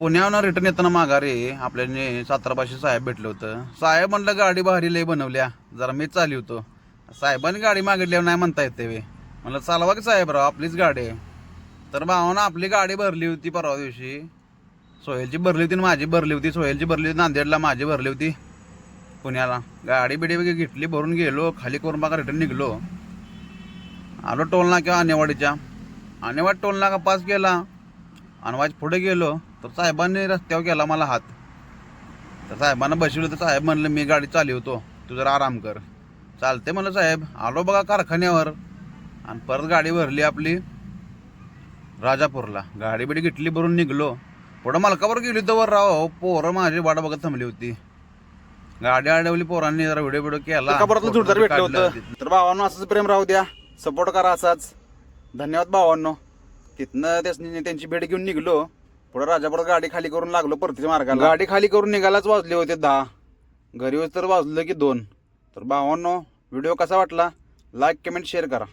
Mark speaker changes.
Speaker 1: पुण्याहून रिटर्न येताना माघारी आपल्याने सातारापाशी साहेब भेटलं होतं. साहेब म्हणलं गाडी भारी लय बनवल्या, जरा मी चालवतो. साहेबांनी गाडी मागितल्यावर नाही म्हणता येते वे. म्हणलं चालवा की साहेबराव, आपलीच गाडी आहे. तर भावानं आपली गाडी भरली होती परवा दिवशी. सोहेलची भरली होती, माझी भरली होती. सोहेलची भरली होती नांदेडला, माझी भरली होती पुण्याला. गाडी बिडी घेतली, भरून गेलो, खाली करून बघा रिटर्न निघलो. आलो टोल नाक्या आणेवाडीच्या. आणेवाडी टोल नाका पास केला आणि पुढे गेलो तर साहेबांनी रस्त्यावर केला मला हात. तर साहेबांना बसवलं तर साहेब म्हणलं मी गाडी चालवतो, तू जरा आराम कर. चालते म्हणलं साहेब. आलो बघा कारखान्यावर आणि परत गाडी भरली आपली राजापूरला. गाडी बिडी घेतली, भरून निघलो. पुढं मालकावर गेली तर वर राव, पोरं माझी वाट बघत थांबली होती. गाडी अडवली पोरांनी, जरा व्हिडिओ व्हिडिओ केला.
Speaker 2: जोरदार भेटलं होतं. तर भावांनो असंच प्रेम राहू द्या, सपोर्ट करा असाच. धन्यवाद भावांनो. तिथनं त्यांची भेट घेऊन निघलो. पुढे राजापुरात गाडी खाली करून लागलो परतीच्या मार्गाला. गाडी खाली करून निघायलाच वाजले होते 10. घरी तर वाजलं की 2. तर भावांनो व्हिडिओ कसा वाटला, लाईक कमेंट शेअर करा.